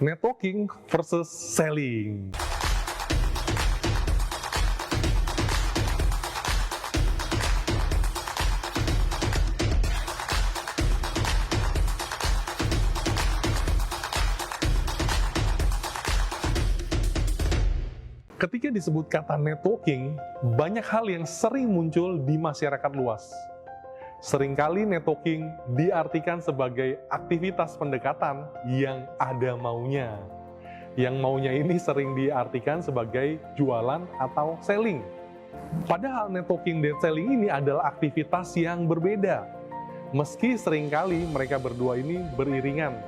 Networking versus selling. Ketika disebut kata networking, banyak hal yang sering muncul di masyarakat luas. Seringkali networking diartikan sebagai aktivitas pendekatan yang ada maunya. Yang maunya ini sering diartikan sebagai jualan atau selling. Padahal networking dan selling ini adalah aktivitas yang berbeda. Meski seringkali mereka berdua ini beriringan.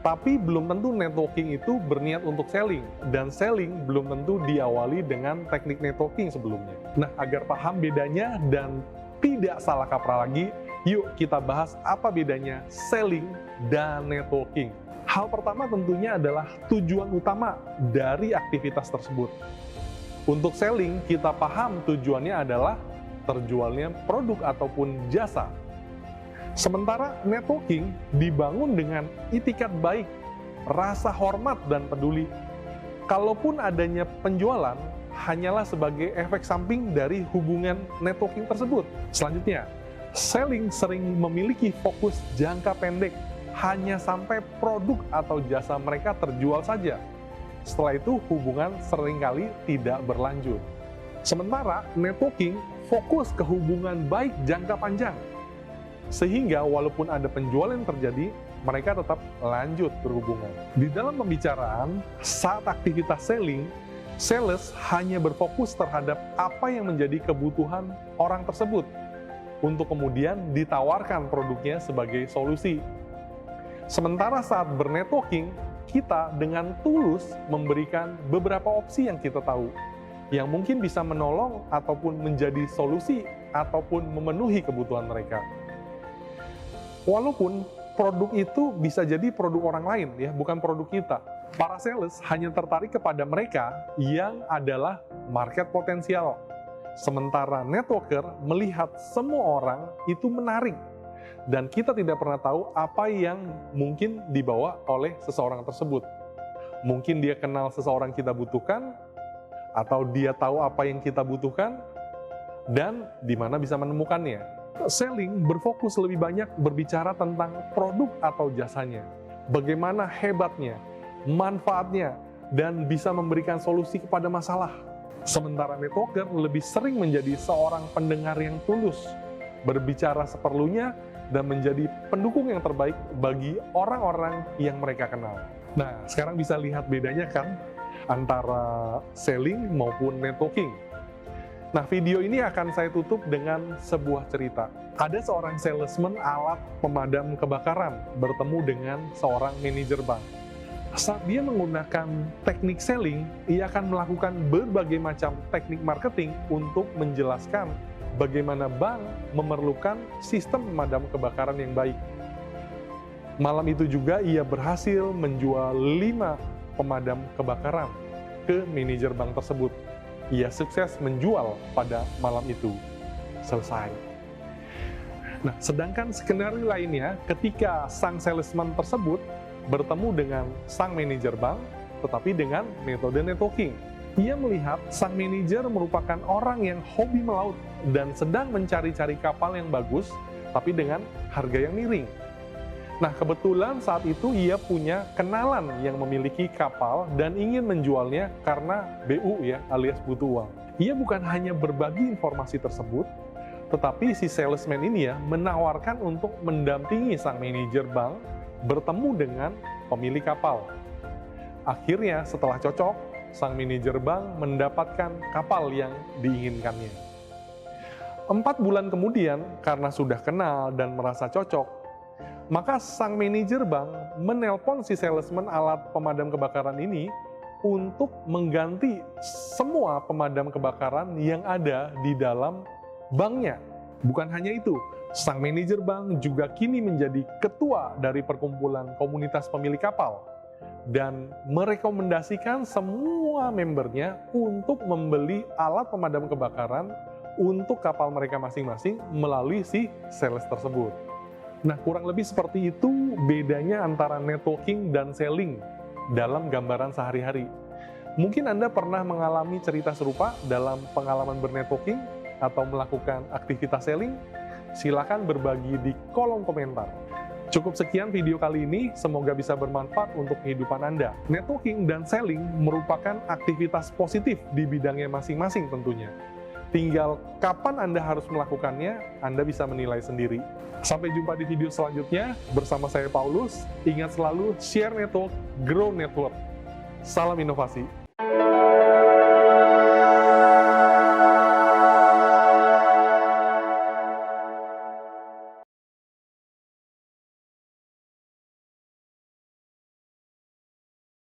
Tapi belum tentu networking itu berniat untuk selling, dan selling belum tentu diawali dengan teknik networking sebelumnya. Nah, agar paham bedanya dan tidak salah kaprah lagi, yuk kita bahas apa bedanya selling dan networking. Hal pertama tentunya adalah tujuan utama dari aktivitas tersebut. Untuk selling, kita paham tujuannya adalah terjualnya produk ataupun jasa. Sementara networking dibangun dengan itikat baik, rasa hormat dan peduli. Kalaupun adanya penjualan, hanyalah sebagai efek samping dari hubungan networking tersebut. Selanjutnya, selling sering memiliki fokus jangka pendek, hanya sampai produk atau jasa mereka terjual saja. Setelah itu, hubungan seringkali tidak berlanjut. Sementara networking fokus ke hubungan baik jangka panjang, sehingga walaupun ada penjualan yang terjadi, mereka tetap lanjut berhubungan. Di dalam pembicaraan, saat aktivitas selling, sales hanya berfokus terhadap apa yang menjadi kebutuhan orang tersebut, untuk kemudian ditawarkan produknya sebagai solusi. Sementara saat bernetworking, kita dengan tulus memberikan beberapa opsi yang kita tahu, yang mungkin bisa menolong ataupun menjadi solusi ataupun memenuhi kebutuhan mereka. Walaupun produk itu bisa jadi produk orang lain, ya, bukan produk kita. Para sales hanya tertarik kepada mereka yang adalah market potensial. Sementara networker melihat semua orang itu menarik, dan kita tidak pernah tahu apa yang mungkin dibawa oleh seseorang tersebut. Mungkin dia kenal seseorang kita butuhkan, atau dia tahu apa yang kita butuhkan, dan di mana bisa menemukannya. Selling berfokus lebih banyak berbicara tentang produk atau jasanya, bagaimana hebatnya, manfaatnya, dan bisa memberikan solusi kepada masalah. Sementara networker lebih sering menjadi seorang pendengar yang tulus, berbicara seperlunya, dan menjadi pendukung yang terbaik bagi orang-orang yang mereka kenal. Nah, sekarang bisa lihat bedanya kan, antara selling maupun networking. Nah, video ini akan saya tutup dengan sebuah cerita. Ada seorang salesman alat pemadam kebakaran bertemu dengan seorang manajer bank. Saat dia menggunakan teknik selling, ia akan melakukan berbagai macam teknik marketing untuk menjelaskan bagaimana bank memerlukan sistem pemadam kebakaran yang baik. Malam itu juga ia berhasil menjual 5 pemadam kebakaran ke manajer bank tersebut. Ia sukses menjual pada malam itu. Selesai. Nah, sedangkan skenario lainnya, ketika sang salesman tersebut bertemu dengan sang manajer bank, tetapi dengan metode networking. Ia melihat sang manajer merupakan orang yang hobi melaut dan sedang mencari-cari kapal yang bagus, tapi dengan harga yang miring. Nah, kebetulan saat itu ia punya kenalan yang memiliki kapal dan ingin menjualnya karena BU, ya, alias butuh uang. Ia bukan hanya berbagi informasi tersebut, tetapi si salesman ini ya menawarkan untuk mendampingi sang manajer bank bertemu dengan pemilik kapal. Akhirnya setelah cocok, sang manajer bank mendapatkan kapal yang diinginkannya. 4 bulan kemudian, karena sudah kenal dan merasa cocok, maka sang manajer bank menelpon si salesman alat pemadam kebakaran ini untuk mengganti semua pemadam kebakaran yang ada di dalam banknya. Bukan hanya itu, sang manajer bank juga kini menjadi ketua dari perkumpulan komunitas pemilik kapal dan merekomendasikan semua membernya untuk membeli alat pemadam kebakaran untuk kapal mereka masing-masing melalui si sales tersebut. Nah, kurang lebih seperti itu bedanya antara networking dan selling. dalam gambaran sehari-hari. Mungkin Anda pernah mengalami cerita serupa dalam pengalaman bernetworking atau melakukan aktivitas selling. Silakan berbagi di kolom komentar. Cukup sekian video kali ini, semoga bisa bermanfaat untuk kehidupan Anda. Networking dan selling merupakan aktivitas positif di bidangnya masing-masing tentunya. Tinggal kapan Anda harus melakukannya, Anda bisa menilai sendiri. Sampai jumpa di video selanjutnya, bersama saya Paulus. Ingat selalu, share network, grow network. Salam inovasi.